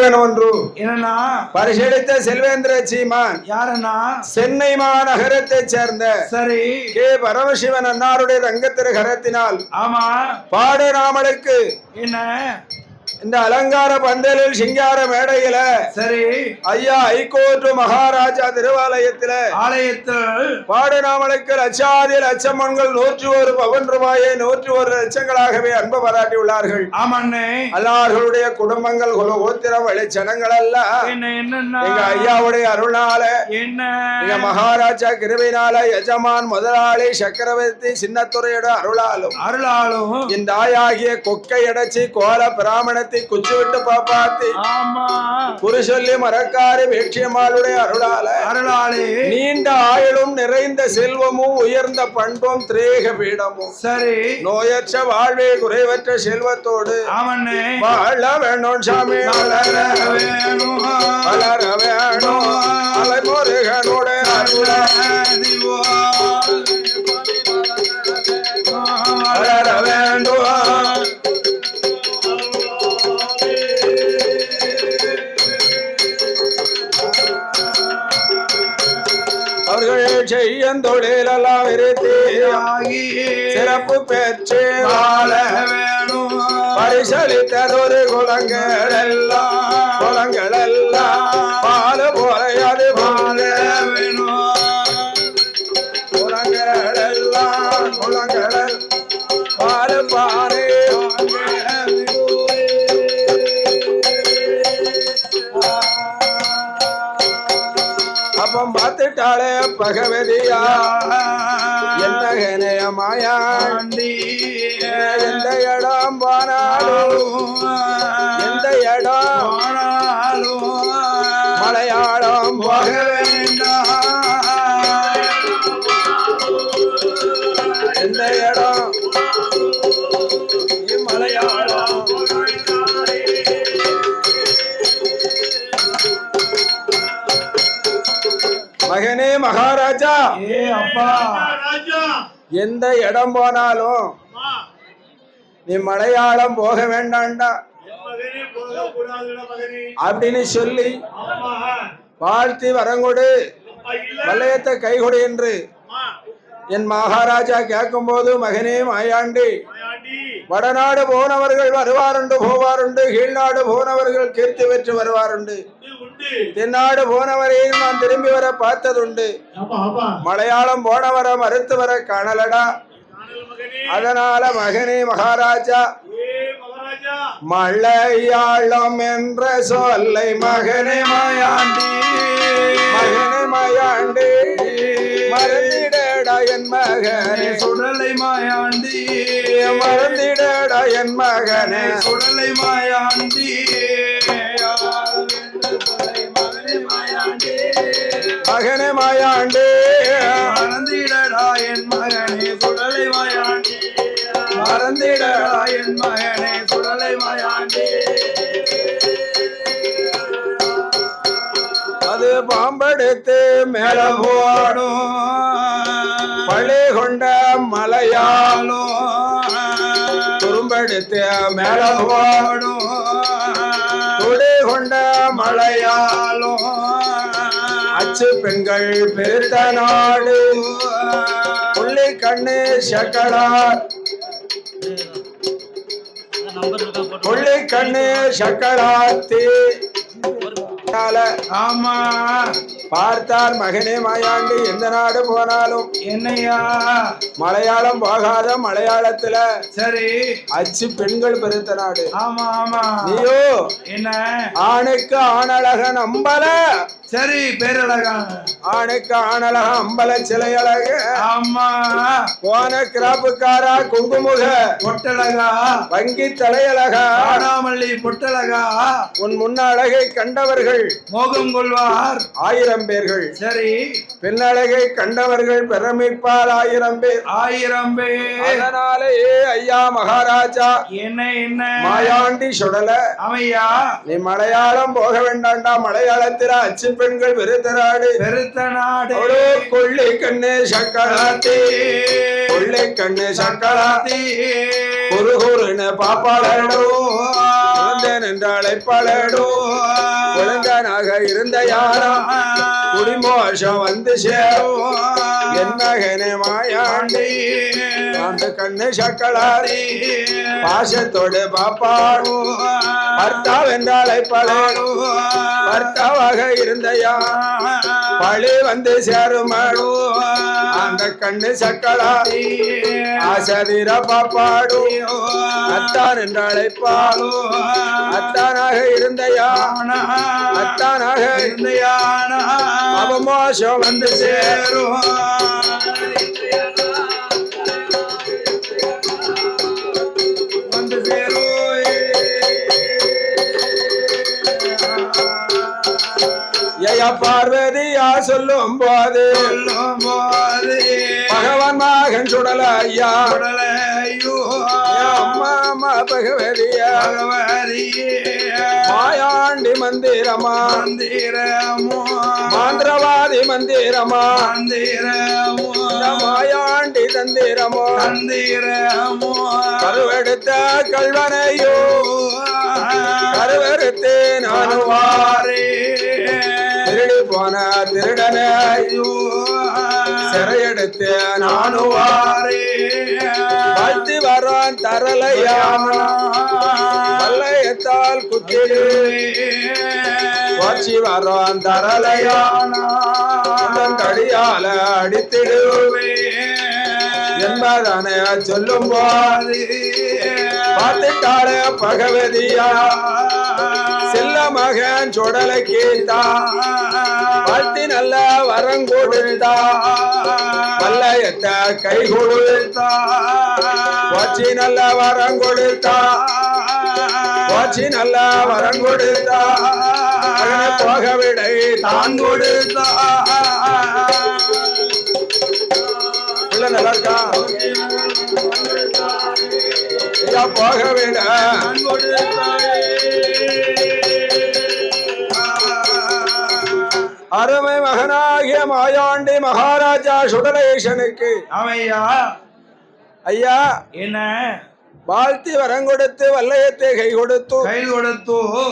மகன் ஒன்று என்னன்னா பரிசளித்த செல்வேந்திர சீமான் யாருன்னா சென்னை மாநகரத்தை சேர்ந்த சரி கே பரமசிவன் அன்னாருடைய தங்கத்திரு கரத்தினால் ஆமா பாடு நாமளுக்கு என்ன இந்த அலங்கார பந்தலில் சிங்கார மேடையில சரி ஐயா ஹைகோர்ட் மகாராஜா திருவாலயத்தில ஆலயத்தில் பாடு நாமளுக்கு லட்சாதி லட்சமன்கள் 101 பவன் ரூபாயை 101 லட்சங்களாகவே அன்பு பாராட்டி உள்ளார்கள். ஆமாண்ணே எல்லார்களுடைய குடும்பங்கள் கோத்திரம் வெளிச்சனங்கள் எல்லாம் எங்க ஐயாவுடைய அருளால எங்க மகாராஜா கிருபையினால எஜமான் முதலாளி சக்கரவர்த்தி சின்னத்துறையோட அருளாலும் இந்த ஆயாகிய கொக்கை அடைச்சி கோல பிராமணத்தை குச்சி விட்டு பாப்பாத்தி குறி சொல்லி மரக்காரி வேட்சியம்மாளுடைய அருளாலே நீண்ட ஆயுளும் நிறைந்த செல்வமும் உயர்ந்த பண்பும் திரேக பீடமும் சரி நோயற்ற வாழ்வே குறைவற்ற செல்வத்தோடு வாழ வேணும் சாமி வளர வேணும் அலைமுருகனோட வளர வேண்டும் செய்யந்தொழிலெல்லாம் சிறப்பு பெற்று வாழ வேணும் பரிசளித்ததொரு குலங்கள் எல்லாம் பால போறையாது வாழ வேணும் குலங்கள் எல்லாம் பால பாறை அப்பம் பார்த்துட்டாளே பகவதியா எந்த மாயாண்டி எந்த இடம் போனாலும் எந்த இடம் மலையாளம் போக வேண்டாம் எந்த இடம் மலையாளம் மகனே மகாராஜா அப்பா எந்த இடம் போனாலும் நீ மலையாளம் போக வேண்டாண்டா அப்படின்னு சொல்லி வாழ்த்தி வரங்கொடு வளையத்தை கைகொடு என்று என் மகாராஜா கேட்கும் போது மகனே மாயாண்டி வடநாடு போனவர்கள் வருவாருண்டு போவாருண்டு கீழ்நாடு போனவர்கள் கீர்த்தி பெற்று வருவாருண்டு தென்னாடு போனவரையும் நான் திரும்பி வர பார்த்ததுண்டு மலையாளம் போனவரை மறுத்து வர காணலடா அதனால மகனே மகாராஜா மலையாளம் என்ற சொல்லை மகனே மாயாண்டி மறந்திடடா என் மகனே சுடலை மாயாண்டி மறந்திடடா என் மகனே சுடலை மாயாண்டி மகனே மாயாண்டி மறந்திடடா என் மகனே சுடலை மாயாண்டி மறந்திடடா என் மகனே சுடலை மாயாண்டி அது பாம்பெடுத்து மேல போடும் பழி கொண்ட மலையாளும் துரும்பெடுத்து மேல போடும் துடி கொண்ட மலையாளும் அச்சு பெண்கள் பெருத்த நாடு புள்ளி கண்ணு சக்கடா புள்ளி கண்ணு சக்கடாத்தி ஆமா பார்த்தார் மகனே மாயாண்டி எந்த நாடு போனாலும் என்னையா மலையாளம் போகாத மலையாளத்துல சரி அச்சு பெண்கள் பெருத்த நாடு ஆமா ஆமா நீயோ என்ன ஆணுக்கு ஆணழகன் அம்பல சரி பேரழகா ஆணுக்கு ஆணழக அம்பல சிலை அழகு ஆமா போன கிராப்புக்காரா குங்குமுக பொட்டழகா வங்கி தலையழகா ஆடாமல்லி பொட்டழகா உன் முன்ன அழகை கண்டவர்கள் மோகம் கொள்வார் 1000 பேர்கள் சரி பெண்ணழகை கண்டவர்கள் பிரமிப்பால் 1000 பேர் அதனாலே ஐயா மகாராஜா என்ன மாயாண்டி சுடல அமையா நீ மலையாளம் போக வேண்டாண்டா மலையாளத்தில் அச்சு பெண்கள் பெருத்த நாடு கொள்ளை கண்ணு சக்கராத்தி கொள்ளை கண்ணு சக்கராத்தி குறுகுறுன்னு பாப்பாளடோ என்றாலை பழடோ குழந்தனாக இருந்த யாரா குடிமோஷம் வந்து சேரும் என் மகனே மாயாண்டி அந்த கண்ணு சக்களாரி பாசத்தோடு பாப்பாடு பர்த்தா வென்றாலை பழு பர்த்தாவாக இருந்தையா பழி வந்து சேருமாடு அந்த கண்ணு சக்களாரி ஆசதிர பாப்பாடு அத்தான் என்று அழைப்பாடு அத்தானாக இருந்தையா அத்தானாக இருந்தையான அவமோஷம் வந்து சேரும் வந்து சேரும் பார்வதியா சொல்லும் போது பகவான் மகன் சுடல ஐயா அம்மா அம்மா பகவதியா மாயாண்டி மந்திரமா மாந்திரவாதி மந்திரமா மாயாண்டி தந்திரமோ கருவெடுத்த கல்வனையோ கருவெடுத்து நானுவாரே திருடி போன திருடனையோ சிறையெடுத்து நானுவாரே வாழ்த்தி வரான் தரலையான வல்லையத்தால் குத்திடுவே வாட்சி வரான் தரலையான தடியால அடித்திடுவே என்பதான சொல்லும் போது பார்த்துட்டாளே பகவதியா செல்ல மகன் சுடலை கேட்டா வாழ்த்தி நல்ல வரம் கொடுத்தா வல்லையத்த கை கொடுத்தா வாட்சி நல்ல வரம் கொடுத்தா வாட்சி நல்ல வரம் கொடுத்தா போக விடை தான் கொடுத்தா நல்லா இருக்கா போக விட அருமை மகனாகிய மாயாண்டி மகாராஜா சுடலேசனுக்கு அவையா ஐயா என்ன வாழ்த்தி வரம் கொடுத்து வல்லையத்தை கை கொடுத்து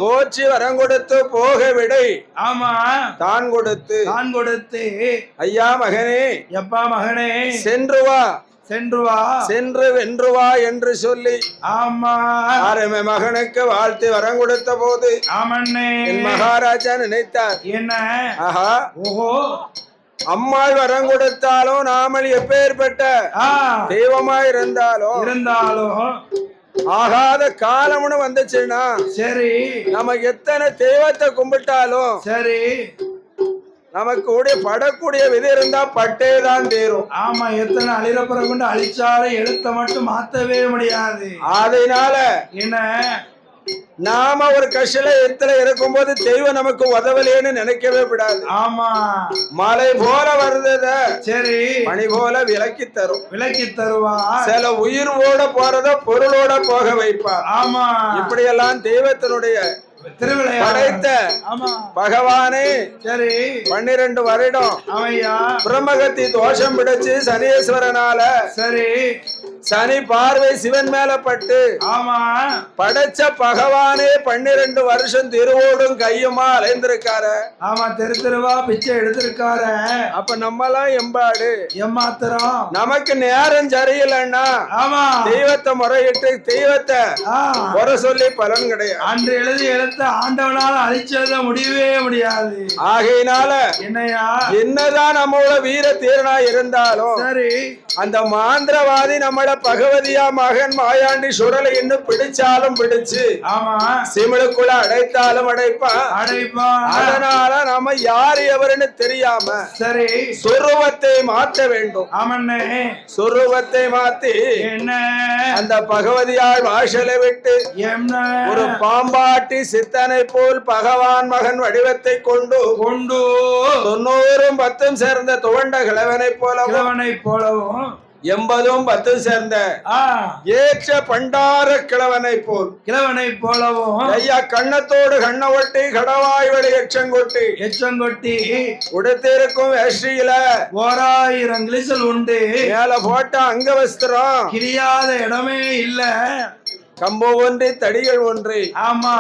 போச்சு வரம் கொடுத்து போக விடை ஆமா தான் கொடுத்து ஐயா மகனே எப்பா மகனே சென்று வா சென்று வென்றுவா என்று சொல்லி ஆமா அருமை மகனுக்கு வாழ்த்து வரம் கொடுத்த போது ஆமண்ணே என் மகாராஜா நினைத்தார் என்ன ஆஹா ஓஹோ அம்மாள் வரம் கொடுத்தாலும் நாமல் எப்பேற்பட்ட தெய்வமா இருந்தாலும் ஆகாத காலம்னு வந்துச்சுன்னா சரி நமக்கு எத்தனை தெய்வத்தை கும்பிட்டாலும் சரி நமக்கு படக்கூடிய விதை இருந்தா பட்டே தான் தீரும். ஆமா, எத்தனை அழிறப்புற கொண்டு அழிச்சாலும் எழுத்த மட்டும் மாத்தவே முடியாது. அதனால என்ன நாம ஒரு கஷ்டத்துல இருக்கும் போது தெய்வம் நமக்கு உதவலையேன்னு நினைக்கவே விடாது. ஆமா, மலை போல வருது, சரி மணி போல விலக்கி தருவா. சில உயிரோட போறத பொருளோட போக வைப்பார். ஆமா, இப்படி எல்லாம் தெய்வத்தினுடைய படைத்த பகவானே. சரி, 12 வருடம் பிரம்மகத்தி தோஷம் பிடிச்சு சனீஸ்வரனால சரி சனி பார்வை சிவன் மேல பட்டு படைச்ச பகவானே 12 வருஷம் திருவோடும் கையுமா அலைந்திருக்காரு. ஆமா, தெருவா பிச்சை எடுத்திருக்காரு. அப்ப நம்மளாம் எம்பாடு ஏமாத்திரம். நமக்கு நேரம் சரியில்லைன்னா ஆமா தெய்வத்தை முறையிட்டு தெய்வத்தை முறை சொல்லி பலன் கிடையாது. அன்று எழுதி எழுத்த ஆண்டவனால அழிச்சத முடியவே முடியாது. ஆகையினால என்னையா என்னதான் நம்மளோட வீர தீரனா இருந்தாலும் சரி, அந்த மாந்திரவாதி நம்மள பகவதியா மகன் மாயாண்டி சுடலை இன்னும் பிடிச்சாலும் பிடிச்சு சிமிழுக்குள்ள அடைத்தாலும் அடைப்பான். அதனால நம்ம யாரு எவருன்னு தெரியாம சரி சுரூபத்தை மாற்ற வேண்டும். ஆமண்ணே, சுரூபத்தை மாத்தி என்ன அந்த பகவதியால் வாசலை விட்டு ஒரு பாம்பாட்டி சித்தனை போல் பகவான் மகன் வடிவத்தை கொண்டு 90 10 சேர்ந்த துவண்ட கிழவனை போலவும் 80 10 சேர்ந்த ஏற்ற பண்டார கிழவனை போலவும் ஐயா கண்ணத்தோடு கண்ண ஒட்டி கடவாய் வழி எச்சங்கொட்டி உடுத்திருக்கும் வேஷ்டியில 1000 கிளிசல் உண்டு. மேல போட்ட அங்க வஸ்திரம் கிழியாத இடமே இல்ல. கம்பு ஒன்றி தடிகள் ஒன்றி. ஆமா,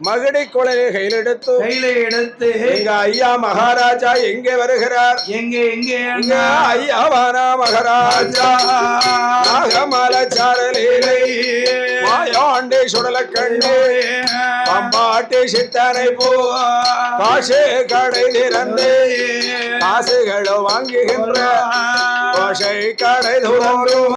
மகுடி குழலை கையிலெடுத்து எடுத்து எங்க ஐயா மகாராஜா எங்கே வருகிறார் எங்கே இங்க ஐயாவானா மகாராஜா நாகமல சாரலீலை மாயாண்டே சுடல கண்ணே பம்பாட்டி சித்தனை போ காசு கடை திறந்து காசுகளை வாங்குகின்ற கோஷை கடை தோறும்